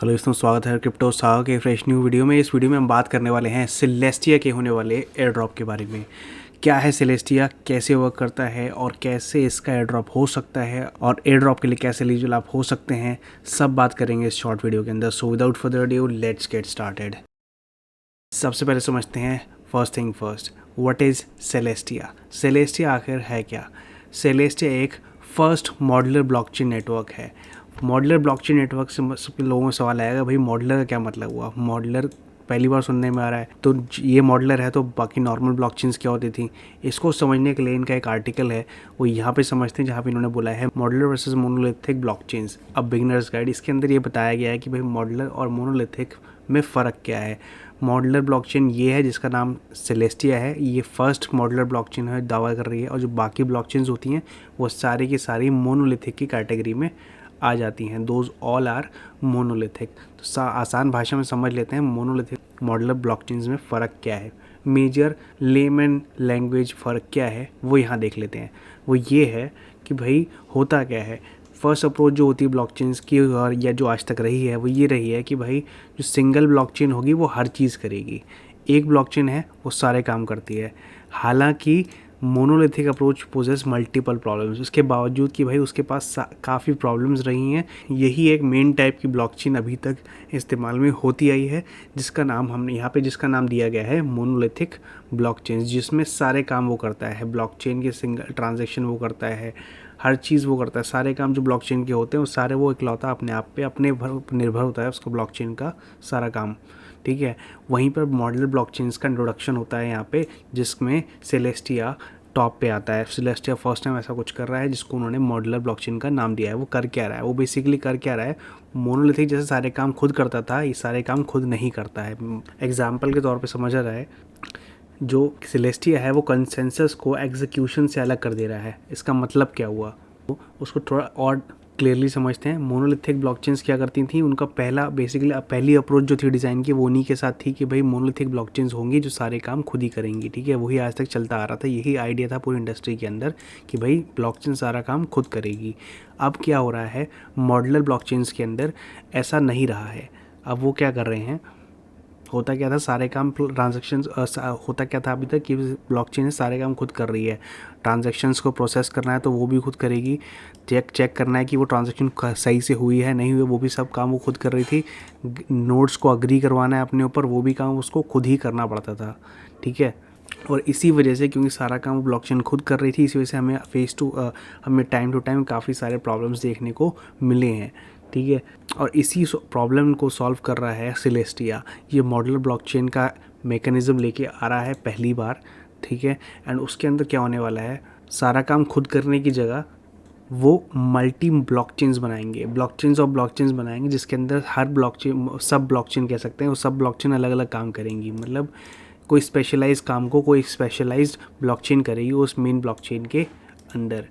Hello दोस्तों, स्वागत है क्रिप्टो सागा के फ्रेश न्यू वीडियो में। इस वीडियो में हम बात करने वाले हैं सेलेस्टिया के होने वाले एयर ड्रॉप के बारे में। क्या है सेलेस्टिया, कैसे वर्क करता है और कैसे इसका एयर ड्रॉप हो सकता है और एयर ड्रॉप के लिए कैसे एलिजिबल आप हो सकते हैं, सब बात करेंगे इस शॉर्ट वीडियो के अंदर। So without further ado let's get started. सबसे पहले समझते हैं first thing first, what is Celestia. Celestia आखिर है क्या? सेलेस्टिया एक फर्स्ट मॉड्यूलर ब्लॉकचेन नेटवर्क है। मॉड्यूलर ब्लॉकचेन नेटवर्क से सबके लोगों में सवाल आएगा, भाई मॉड्यूलर का क्या मतलब हुआ? मॉड्यूलर पहली बार सुनने में आ रहा है, तो ये मॉड्यूलर है तो बाकी नॉर्मल ब्लॉकचेन्स क्या होती थी? इसको समझने के लिए इनका एक आर्टिकल है, वो यहाँ पे समझते हैं, जहाँ पे इन्होंने बोला है modular versus monolithic blockchains a beginners guide. इसके अंदर ये बताया गया है कि भाई मॉड्यूलर और मोनोलिथिक में फ़र्क क्या है। मॉड्यूलर ब्लॉकचेन ये है जिसका नाम सेलेस्टिया है, ये फर्स्ट मॉड्यूलर ब्लॉकचेन है दावा कर रही है, और जो बाकी ब्लॉकचेन्स होती हैं वो सारी की सारी मोनोलिथिक की कैटेगरी में आ जाती हैं। Those all are monolithic. तो आसान भाषा में समझ लेते हैं मोनोलिथिक मॉड्यूलर ब्लॉकचेन्स में फ़र्क क्या है। मेजर लेमन लैंग्वेज फ़र्क क्या है वो यहाँ देख लेते हैं। वो ये है कि भाई होता क्या है। फर्स्ट अप्रोच जो होती है ब्लॉकचेन्स की, और या जो आज तक रही है, वो ये रही है कि भाई जो सिंगल ब्लॉकचेन होगी वो हर चीज़ करेगी। एक ब्लॉकचेन है वो सारे काम करती है। हालांकि monolithic approach poses multiple problems, उसके बावजूद कि भाई उसके पास काफ़ी प्रॉब्लम्स रही हैं, यही एक मेन टाइप की ब्लॉकचेन अभी तक इस्तेमाल में होती आई है, जिसका नाम हमने यहाँ पे जिसका नाम दिया गया है मोनोलिथिक ब्लॉकचेन, जिसमें सारे काम वो करता है। ब्लॉकचेन के सिंगल ट्रांजैक्शन वो करता है, हर चीज़ वो करता है। सारे काम जो ब्लॉकचेन के होते हैं वो सारे वो इकलौता अपने आप पे अपने निर्भर होता है उसका ब्लॉकचेन का सारा काम, ठीक है। वहीं पर मॉड्यूलर ब्लॉकचेन्स का इंट्रोडक्शन होता है यहाँ पे, जिसमें सेलेस्टिया टॉप पे आता है। सेलेस्टिया फर्स्ट टाइम ऐसा कुछ कर रहा है जिसको उन्होंने मॉड्यूलर ब्लॉकचेन का नाम दिया है। वो कर क्या रहा है? वो बेसिकली कर क्या रहा है, मोनोलिथिक जैसे सारे काम खुद करता था, ये सारे काम खुद नहीं करता है। एग्जाम्पल के तौर पे समझ रहा है, जो सेलेस्टिया है वो कंसेंसस को एग्जीक्यूशन से अलग कर दे रहा है। इसका मतलब क्या हुआ, तो उसको थोड़ा और क्लियरली समझते हैं। मोनोलिथिक ब्लॉकचेन्स क्या करती थी, उनका पहली अप्रोच जो थी डिज़ाइन की, वो उन्हीं के साथ थी कि भाई मोनोलिथिक ब्लॉकचेन्स होंगी जो सारे काम खुद ही करेंगी, ठीक है। वही आज तक चलता आ रहा था, यही आइडिया था पूरी इंडस्ट्री के अंदर कि भाई ब्लॉकचेन सारा काम खुद करेगी। अब क्या हो रहा है, मॉड्यूलर ब्लॉकचेन्स के अंदर ऐसा नहीं रहा है। अब वो क्या कर रहे हैं, होता क्या था, सारे काम ट्रांजैक्शंस होता क्या था अभी तक कि ब्लॉकचेन है सारे काम खुद कर रही है। ट्रांजैक्शंस को प्रोसेस करना है तो वो भी खुद करेगी, चेक करना है कि वो ट्रांजैक्शन सही से हुई है नहीं हुई, वो भी सब काम वो खुद कर रही थी। नोड्स को अग्री करवाना है अपने ऊपर, वो भी काम उसको खुद ही करना पड़ता था, ठीक है। और इसी वजह से, क्योंकि सारा काम ब्लॉकचेन खुद कर रही थी, इसी वजह से हमें टाइम टू टाइम काफ़ी सारे प्रॉब्लम्स देखने को मिले हैं, ठीक है। और इसी प्रॉब्लम को सॉल्व कर रहा है सेलेस्टिया। ये मॉड्यूलर ब्लॉकचेन का मैकेनिज़्म लेके आ रहा है पहली बार, ठीक है। एंड उसके अंदर क्या होने वाला है, सारा काम खुद करने की जगह वो मल्टी ब्लॉकचेन्स बनाएंगे, ब्लॉकचेन्स और ब्लॉकचेन्स बनाएंगे, जिसके अंदर हर ब्लॉकचेन सब ब्लॉकचेन कह सकते हैं, वो सब ब्लॉकचेन अलग अलग काम करेंगी। मतलब कोई स्पेशलाइज्ड काम को कोई स्पेशलाइज्ड ब्लॉकचेन करेगी उस मेन ब्लॉकचेन के अंदर।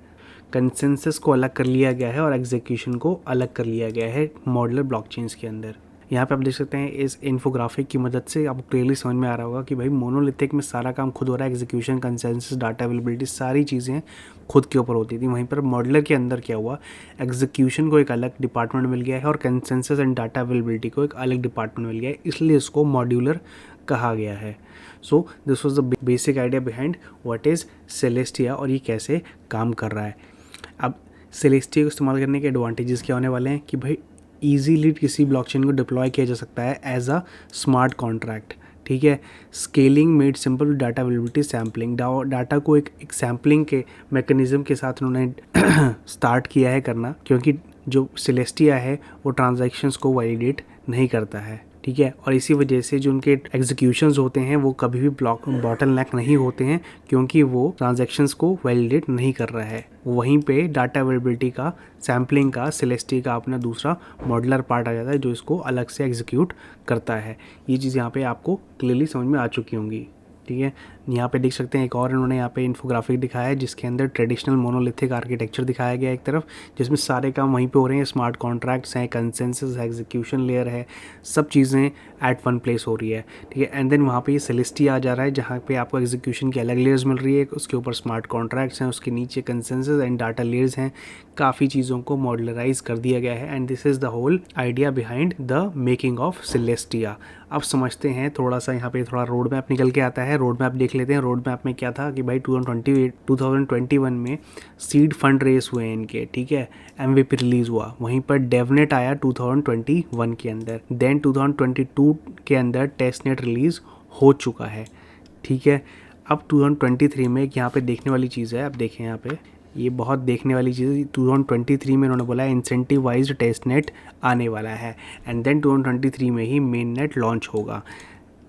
कंसेंसस को अलग कर लिया गया है और एग्जीक्यूशन को अलग कर लिया गया है मॉड्यूलर ब्लॉकचेन्स के अंदर। यहाँ पे आप देख सकते हैं, इस इन्फोग्राफिक की मदद से आपको क्लियरली समझ में आ रहा होगा कि भाई मोनोलिथिक में सारा काम खुद हो रहा है, एग्जीक्यूशन, कंसेंसस, डाटा अवेलेबिलिटी, सारी चीज़ें खुद के ऊपर होती थी। वहीं पर मॉड्यूलर के अंदर क्या हुआ, एग्जीक्यूशन को एक अलग डिपार्टमेंट मिल गया है और कंसेंसस एंड डाटा अवेलेबिलिटी को एक अलग डिपार्टमेंट मिल गया है, इसलिए इसको मॉड्यूलर कहा गया है। So this was the basic idea behind what is Celestia और ये कैसे काम कर रहा है। अब सेलेस्टिया को इस्तेमाल करने के एडवांटेजेस क्या होने वाले हैं कि भाई ईजीली किसी ब्लॉकचेन को डिप्लॉय किया जा सकता है एज अ स्मार्ट कॉन्ट्रैक्ट, ठीक है। Scaling made simple, data availability, sampling, data को एक सैम्पलिंग के मैकेनिज्म के साथ उन्होंने स्टार्ट किया है करना, क्योंकि जो सेलेस्टिया है वो ट्रांजैक्शंस को वैलिडेट नहीं करता है, ठीक है। और इसी वजह से जो उनके एग्जीक्यूशंस होते हैं वो कभी भी बॉटलनेक नहीं होते हैं, क्योंकि वो ट्रांजैक्शंस को वैलिडेट नहीं कर रहा है। वहीं पे डाटा अवेलेबिलिटी का, सैम्पलिंग का, सेलेस्टिया का अपना दूसरा मॉडुलर पार्ट आ जाता है जो इसको अलग से एग्जीक्यूट करता है। ये चीज़ यहाँ पे आपको क्लियरली समझ में आ चुकी होंगी, ठीक है। यहाँ पे देख सकते हैं एक और इन्होंने यहाँ पे इन्फोग्राफिक दिखाया है, जिसके अंदर ट्रेडिशनल मोनोलिथिक आर्किटेक्चर दिखाया गया है एक तरफ, जिसमें सारे काम वहीं पे हो रहे हैं, स्मार्ट कॉन्ट्रैक्ट्स हैं, कंसेंसस है, एग्जीक्यूशन लेयर है, सब चीज़ें एट वन प्लेस हो रही है, ठीक है। एंड देन वहाँ पे ये सेलेस्टिया आ जा रहा है जहाँ पे आपको एग्जीक्यूशन की अलग लेयर्स मिल रही है, उसके ऊपर स्मार्ट कॉन्ट्रैक्ट्स हैं, उसके नीचे कंसेंसस एंड डाटा लेयर्स हैं, काफ़ी चीज़ों को मॉडलराइज कर दिया गया है। And this is the whole idea behind the making of Celestia. अब समझते हैं थोड़ा सा, यहाँ पे थोड़ा रोड मैप निकल के आता है, रोड मैप देख लेते हैं। रोड मैप में क्या था कि भाई 2021 में सीड फंड रेस हुए हैं इनके, ठीक है, MVP रिलीज़ हुआ, वहीं पर डेवनेट आया 2021 के अंदर, देन 2022 के अंदर टेस्टनेट रिलीज़ हो चुका है, ठीक है। अब 2023 में एक यहाँ पे देखने वाली चीज़ है, अब देखें यहाँ पे, ये बहुत देखने वाली चीज़ है। 2023 में उन्होंने बोला इंसेंटिवाइज्ड टेस्टनेट आने वाला है, एंड देन 2023 में ही मेन नेट लॉन्च होगा।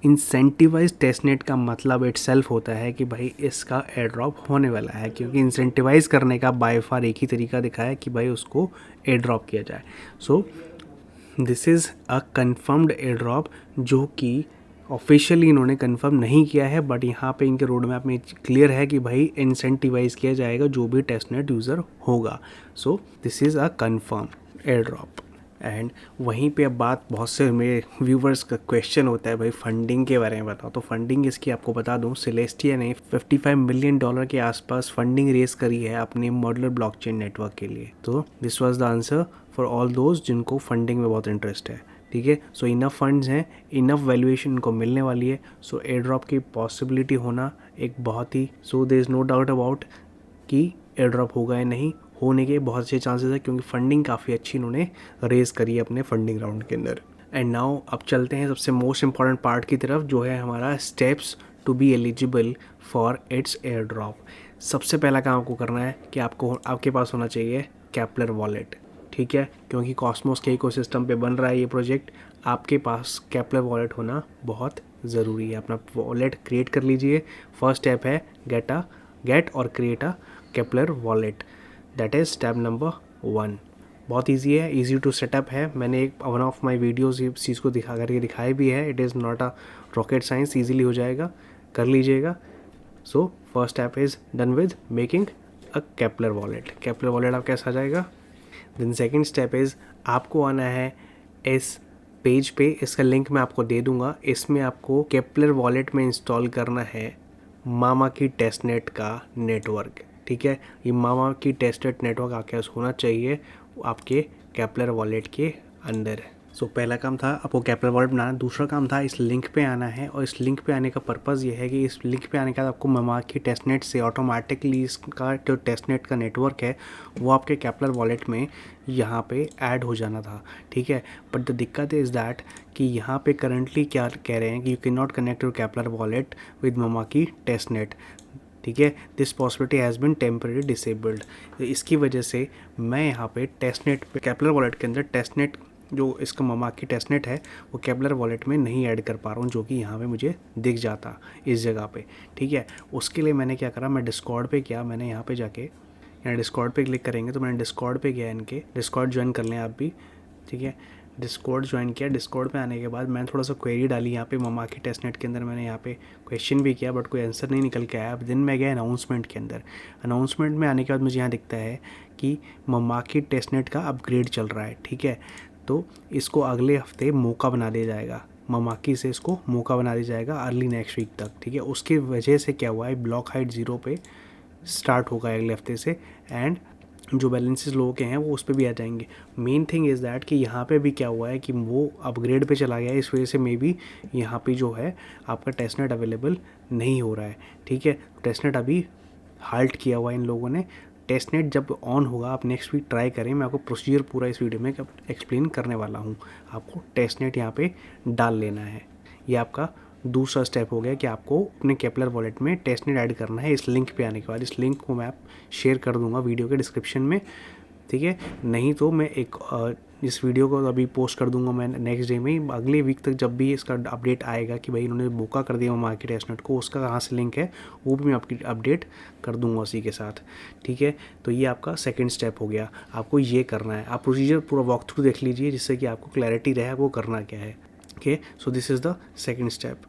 इंसेंटिवाइज टेस्टनेट का मतलब इटसेल्फ होता है कि भाई इसका एयर ड्रॉप होने वाला है, क्योंकि इंसेंटिवाइज करने का बाय फार एक ही तरीका दिखा है कि भाई उसको एयर ड्रॉप किया जाए। सो this is a confirmed air drop, जो कि ऑफिशियली इन्होंने कंफर्म नहीं किया है, बट यहाँ पे इनके रोड मैप में क्लियर है कि भाई इंसेंटिवाइज किया जाएगा जो भी टेस्टनेट यूज़र होगा। सो this is a confirm air drop. And वहीं पे अब बात, बहुत से मेरे व्यूवर्स का क्वेश्चन होता है भाई फंडिंग के बारे में बताओ। तो फंडिंग इसकी आपको बता दूं, सेलेस्टिया ने $55 मिलियन के आसपास फंडिंग रेस करी है अपने मॉड्यूलर ब्लॉकचेन नेटवर्क के लिए। तो this was the answer for all those जिनको फंडिंग में बहुत इंटरेस्ट है, ठीक है। सो इनफ फंड्स हैं, इनफ वैल्यूएशन इनको मिलने वाली है। सो एयर ड्रॉप की पॉसिबिलिटी होना एक बहुत ही, so there is no doubt about कि एयर ड्रॉप होगा या नहीं, होने के बहुत अच्छे चांसेस है, क्योंकि फंडिंग काफ़ी अच्छी इन्होंने रेज करी है अपने फंडिंग राउंड के अंदर। एंड नाउ अब चलते हैं सबसे मोस्ट इंपॉर्टेंट पार्ट की तरफ, जो है हमारा steps to be eligible for its air drop. सबसे पहला काम आपको करना है कि आपके पास होना चाहिए केपलर वॉलेट, ठीक है, क्योंकि कॉस्मोस के इकोसिस्टम पे बन रहा है ये प्रोजेक्ट। आपके पास केपलर वॉलेट होना बहुत ज़रूरी है। अपना वॉलेट क्रिएट कर लीजिए। फर्स्ट स्टेप है गेट और create a Kepler wallet, that is step number 1। बहुत ईजी है, ईजी टू सेटअप है। मैंने एक वन ऑफ माई वीडियोज़ इस चीज़ को दिखाया भी है। It is not a rocket science, easily हो जाएगा, कर लीजिएगा। So first step is done with making a Kepler wallet. Kepler wallet आप कैसे आ जाएगा। देन सेकेंड स्टेप इज़ आपको आना है इस पेज पे, इसका लिंक मैं आपको दे दूंगा। इसमें आपको केपलर वॉलेट में इंस्टॉल करना है मामा की टेस्टनेट का नेटवर्क, ठीक है। ये मामा की टेस्टनेट नेटवर्क आपके पास होना चाहिए आपके केपलर वॉलेट के अंदर। सो पहला काम था आपको केपलर वॉलेट बनाना। दूसरा काम था इस लिंक पे आना है, और इस लिंक पे आने का पर्पज़ ये है कि इस लिंक पे आने के बाद आपको मामा की टेस्टनेट से ऑटोमेटिकली इसका जो टेस्टनेट का नेटवर्क है वो आपके केपलर वॉलेट में यहाँ पे ऐड हो जाना था, ठीक है। बट द दिक्कत इज़ दैट कि यहाँ पे करंटली क्या कह रहे हैं कि you can not connect your Keplr wallet with Mamaki testnet, ठीक है। This possibility has been temporary disabled. इसकी वजह से मैं यहाँ पे टेस्टनेट पे केपलर वॉलेट के अंदर टेस्टनेट जो इसका मामा की टेस्टनेट है वो केपलर वॉलेट में नहीं ऐड कर पा रहा हूँ, जो कि यहाँ पे मुझे दिख जाता इस जगह पे, ठीक है। उसके लिए मैंने क्या करा, मैं डिस्कॉर्ड पे किया, मैंने यहाँ पे जाके, यहाँ डिस्कॉर्ड पे क्लिक करेंगे तो मैंने डिस्कॉर्ड पे गया, इनके डिस्कॉर्ड ज्वाइन कर लें आप भी, ठीक है। डिस्कॉर्ड ज्वाइन किया। डिस्कॉर्ड पे आने के बाद मैंने थोड़ा सा क्वेरी डाली यहाँ पे मामा की टेस्टनेट के अंदर, मैंने यहाँ पे क्वेश्चन भी किया बट कोई आंसर नहीं निकल के आया। अब दिन मैं गया अनाउंसमेंट के अंदर। अनाउंसमेंट में आने के बाद मुझे यहाँ दिखता है कि मामा की टेस्टनेट का अपग्रेड चल रहा है, ठीक है। तो इसको अगले हफ्ते मौका बना दिया जाएगा, ममाकी से इसको मौका बना दिया जाएगा अर्ली नेक्स्ट वीक तक, ठीक है। उसकी वजह से क्या हुआ है, ब्लॉक हाइट 0 पे स्टार्ट होगा अगले हफ्ते से, एंड जो बैलेंसेस लोगों के हैं वो उस पर भी आ जाएंगे। मेन थिंग इज़ दैट कि यहाँ पे भी क्या हुआ है कि वो अपग्रेड पे चला गया है, इस वजह से मे बी यहाँ पे जो है आपका टेस्टनेट अवेलेबल नहीं हो रहा है, ठीक है। टेस्टनेट अभी हाल्ट किया हुआ है इन लोगों ने। टेस्टनेट जब ऑन होगा आप नेक्स्ट वीक ट्राई करें, मैं आपको प्रोसीजर पूरा इस वीडियो में एक्सप्लेन करने वाला हूँ। आपको टेस्टनेट यहाँ पे डाल लेना है। ये आपका दूसरा स्टेप हो गया कि आपको अपने केपलर वॉलेट में टेस्टनेट ऐड करना है इस लिंक पे आने के बाद। इस लिंक को मैं आप शेयर कर दूंगा वीडियो के डिस्क्रिप्शन में, ठीक है। नहीं तो मैं इस वीडियो को अभी पोस्ट कर दूंगा मैं नेक्स्ट डे में ही, अगले वीक तक जब भी इसका अपडेट आएगा कि भाई इन्होंने मौका कर दिया मार्केट टेस्टनेट को, उसका कहाँ से लिंक है वो भी मैं आपकी अपडेट कर दूंगा उसी के साथ, ठीक है। तो ये आपका सेकंड स्टेप हो गया, आपको ये करना है। आप प्रोसीजर पूरा वॉक थ्रू देख लीजिए जिससे कि आपको क्लैरिटी रहे वो करना क्या है, okay. So this is the second step.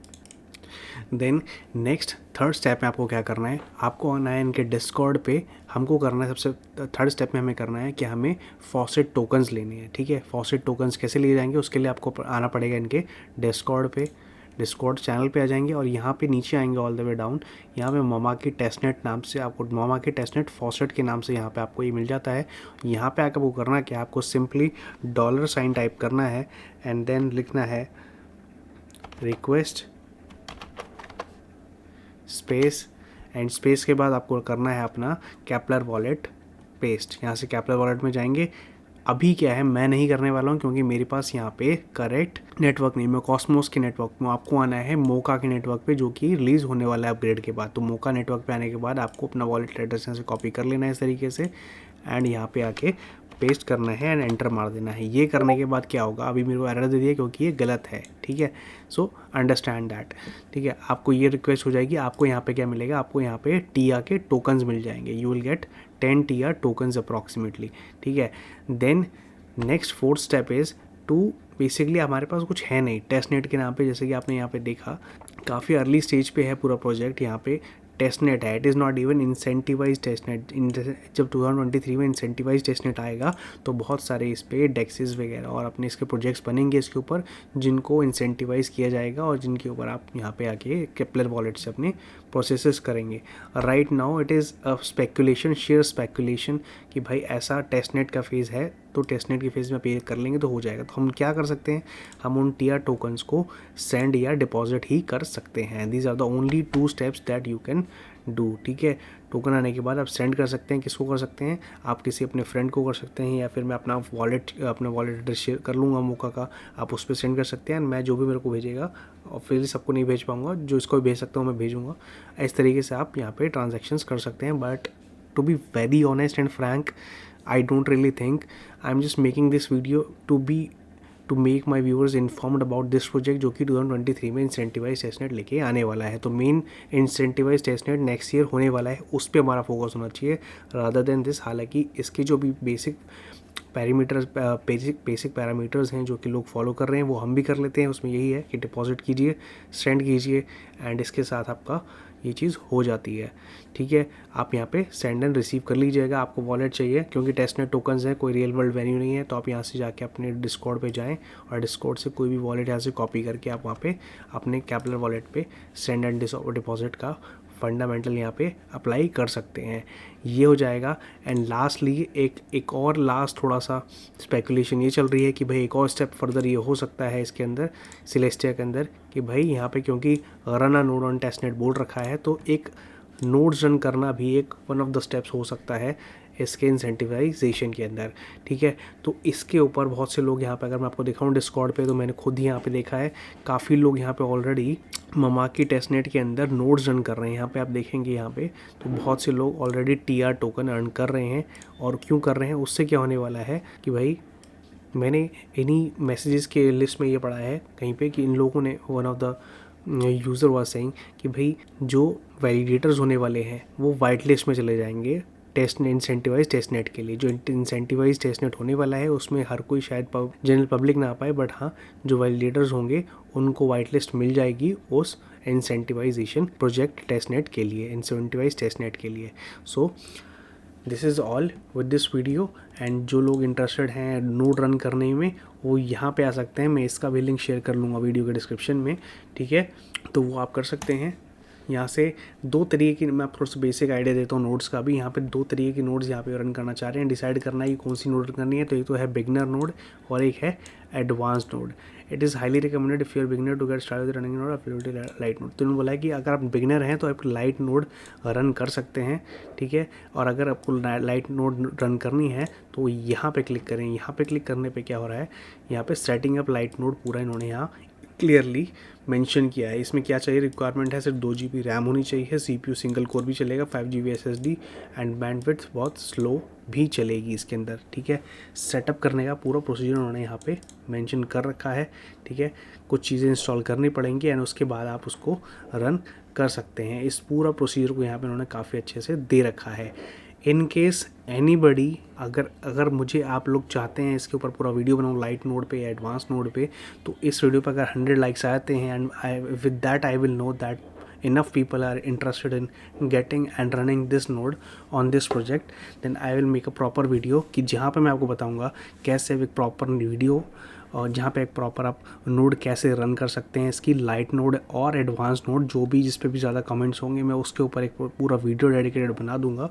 Then next third step में आपको क्या करना है, आपको आना है इनके डिस्कॉर्ड पे। हमको करना है सबसे थर्ड स्टेप में हमें करना है कि हमें फॉसेट टोकन्स लेने हैं, ठीक है। फॉसेट टोकन्स कैसे लिए जाएंगे, उसके लिए आपको आना पड़ेगा इनके डिस्कॉर्ड पे, डिस्कॉर्ड चैनल पे आ जाएंगे और यहाँ पे नीचे आएंगे ऑल द वे डाउन। यहाँ पे मामा की टेस्टनेट नाम से आपको, मामा की टेस्टनेट फॉसेट के नाम से यहाँ पे आपको ये मिल जाता है। यहाँ पे आकर वो करना क्या, आपको सिंपली $साइन टाइप करना है एंड देन लिखना है रिक्वेस्ट स्पेस, एंड स्पेस के बाद आपको करना है अपना केपलर वॉलेट पेस्ट। यहाँ से केपलर वॉलेट में जाएंगे। अभी क्या है, मैं नहीं करने वाला हूँ क्योंकि मेरे पास यहाँ पे करेक्ट नेटवर्क नहीं, मैं कॉस्मोस के नेटवर्क में, आपको आना है मोका के नेटवर्क पे जो कि रिलीज़ होने वाला है अपग्रेड के बाद। तो मोका नेटवर्क पे आने के बाद आपको अपना वॉलेट एड्रेस यहाँ से कॉपी कर लेना है इस तरीके से एंड यहाँ पे आके पेस्ट करना है एंड एंटर मार देना है। ये करने के बाद क्या होगा, अभी मेरे को एरर दे दिया क्योंकि ये गलत है, ठीक है। सो अंडरस्टैंड दैट, ठीक है। आपको ये रिक्वेस्ट हो जाएगी, आपको यहाँ पे क्या मिलेगा, आपको यहाँ पे टिया के टोकन्स मिल जाएंगे। You will get 10 TIA tokens approximately, ठीक है। Then next fourth step is to, basically हमारे पास कुछ है नहीं टेस्टनेट के नाम पे, जैसे कि आपने यहाँ पे देखा काफ़ी अर्ली स्टेज पे है पूरा प्रोजेक्ट। यहाँ पे टेस्टनेट है, it is not even incentivize testnet. जब 2023 में इंसेंटिवाइज टेस्टनेट आएगा तो बहुत सारे इस पर डेक्सेस वगैरह और अपने इसके प्रोजेक्ट्स बनेंगे इसके ऊपर जिनको इंसेंटिवाइज किया जाएगा और जिनके ऊपर आप यहाँ पे आके केपलर वॉलेट से अपने प्रोसेसेस करेंगे। Right now it is a speculation, share speculation कि भाई ऐसा टेस्टनेट का फेज़ है तो टेस्टनेट के फेज़ में पे कर लेंगे तो हो जाएगा। तो हम क्या कर सकते हैं, हम उन टिया टोकन्स को सेंड या डिपॉजिट ही कर सकते हैं। These are the only 2 steps that you can do, ठीक है। टोकन आने के बाद आप सेंड कर सकते हैं, किसको कर सकते हैं, आप किसी अपने फ्रेंड को कर सकते हैं या फिर मैं अपना वॉलेट एड्रेस शेयर कर लूँगा मोका का, आप उस पर सेंड कर सकते हैं। मैं जो भी मेरे को भेजेगा, और फिर सबको नहीं भेज पाऊँगा, जो इसको भी भेज सकता हूँ मैं भेजूँगा। इस तरीके से आप यहाँ पे ट्रांजैक्शंस कर सकते हैं। But to be very honest and frank, I don't really think, I'm just making this video to make my viewers informed about this project जो कि 2023 में इंसेंटिवाइज टेस्टनेट लेके आने वाला है। तो main incentivize testnet next year होने वाला है, उस पर हमारा फोकस होना चाहिए रादर देन दिस। हालांकि इसके जो भी बेसिक पैरामीटर्स हैं जो कि लोग फॉलो कर रहे हैं वो हम भी कर लेते हैं। उसमें यही है कि डिपॉजिट कीजिए, सेंड कीजिए एंड इसके साथ आपका ये चीज़ हो जाती है, ठीक है। आप यहाँ पे सेंड एंड रिसीव कर लीजिएगा। आपको वॉलेट चाहिए क्योंकि टेस्टनेट टोकन्स है, कोई रियल वर्ल्ड वैल्यू नहीं है, तो आप यहाँ से जाके अपने डिस्कॉर्ड पे जाएं और डिस्कॉर्ड से कोई भी वॉलेट यहाँ से कॉपी करके आप वहाँ पे अपने केपलर वॉलेट पे सेंड एंड डिपॉजिट का फंडामेंटल यहाँ पे अप्लाई कर सकते हैं। ये हो जाएगा। एंड लास्टली एक और लास्ट थोड़ा सा स्पेकुलेशन ये चल रही है कि भाई एक और स्टेप फर्दर ये हो सकता है इसके अंदर, सिलेस्टिया के अंदर, कि भाई यहाँ पे क्योंकि run a node on testnet बोल रखा है तो एक नोड्स रन करना भी एक वन ऑफ द स्टेप्स हो सकता है इसके इंसेंटिवाइजेशन के अंदर, ठीक है। तो इसके ऊपर बहुत से लोग यहाँ पे, अगर मैं आपको दिखाऊँ डिस्कॉर्ड पे, तो मैंने खुद ही यहाँ पे देखा है काफ़ी लोग यहाँ पे ऑलरेडी मामा की टेस्टनेट के अंदर नोड्स रन कर रहे हैं। यहाँ पे आप देखेंगे यहाँ पे तो बहुत से लोग ऑलरेडी टीआर टोकन अर्न कर रहे हैं। और क्यों कर रहे हैं, उससे क्या होने वाला है कि भाई मैंने इन्हीं मैसेजेस के लिस्ट में ये पढ़ा है कहीं पे कि इन लोगों ने, one of the user was saying कि भाई जो वैलिडेटर्स होने वाले हैं वो वाइट लिस्ट में चले जाएंगे इंसेंटिवाइज टेस्टनेट के लिए। जो इंसेंटिवाइज टेस्टनेट होने वाला है उसमें हर कोई शायद जनरल पब्लिक ना आ पाए, बट हाँ जो वैलिडेटर्स होंगे उनको वाइट लिस्ट मिल जाएगी उस इंसेंटिवाइजेशन प्रोजेक्ट टेस्टनेट के लिए, इंसेंटिवाइज टेस्टनेट के लिए। सो this is all with this video. And जो लोग इंटरेस्टेड हैं नोड रन करने में वो यहाँ पे आ सकते हैं, मैं इसका भी लिंक शेयर कर लूँगा वीडियो के डिस्क्रिप्शन में, ठीक है। तो वो आप कर सकते हैं। यहाँ से 2 तरीके की, मैं थोड़ा सा बेसिक आइडिया देता हूँ नोड्स का भी। यहाँ पे 2 तरीके की नोड्स यहाँ पे रन करना चाह रहे हैं, डिसाइड करना है कि कौन सी नोड रन करनी है। तो एक तो है बिगनर नोड और एक है advanced node. It is highly recommended if you are beginner to get start with running node availability light node. तो उन्होंने बोला है कि अगर आप बिगनर हैं तो आप लाइट नोड रन कर सकते हैं, ठीक है। और अगर आपको लाइट नोड रन करनी है तो यहाँ पे क्लिक करें। यहाँ पे क्लिक करने पे क्या हो रहा है, यहाँ पे सेटिंग अप लाइट नोड पूरा इन्होंने यहाँ क्लियरली मेंशन किया है। इसमें क्या चाहिए, रिक्वायरमेंट है सिर्फ 2 GB रैम होनी चाहिए, CPU सिंगल कोर भी चलेगा, 5 GB SSD एंड बैंडविड्थ बहुत स्लो भी चलेगी इसके अंदर, ठीक है। सेटअप करने का पूरा प्रोसीजर उन्होंने यहाँ पे मेंशन कर रखा है, ठीक है। कुछ चीज़ें इंस्टॉल करनी पड़ेंगी एंड उसके बाद आप उसको रन कर सकते हैं। इस पूरा प्रोसीजर को यहाँ पे उन्होंने काफ़ी अच्छे से दे रखा है। इन केस एनीबडी, अगर मुझे आप लोग चाहते हैं इसके ऊपर पूरा वीडियो बनाऊँ लाइट नोड पे या एडवांस नोड पे, तो इस वीडियो पर अगर 100 लाइक्स आते हैं and with that I will know that enough people are interested in getting and running this node on this project, then I will make a proper video कि जहाँ पे मैं आपको बताऊँगा कैसे एक प्रॉपर वीडियो और जहाँ पे एक प्रॉपर आप नोड कैसे रन कर सकते हैं, इसकी लाइट नोड और एडवांस नोड जो भी जिस पे भी ज़्यादा कमेंट्स होंगे मैं उसके ऊपर एक पूरा वीडियो डेडिकेटेड बना दूंगा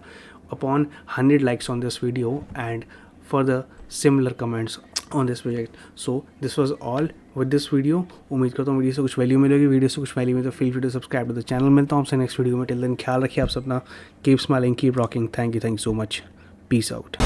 upon 100 likes on this video and for the similar comments on this project. So this was all with this video. उम्मीद करता हूँ वीडियो से कुछ वैल्यू मिलेगी, वीडियो से कुछ वैल्यू मिले तो feel free to subscribe to the channel. मिलता हूँ आपसे नेक्स्ट वीडियो में। टिल देन ख्याल रखिए आप अपना, keep smiling, keep rocking. Thank you so much, peace out.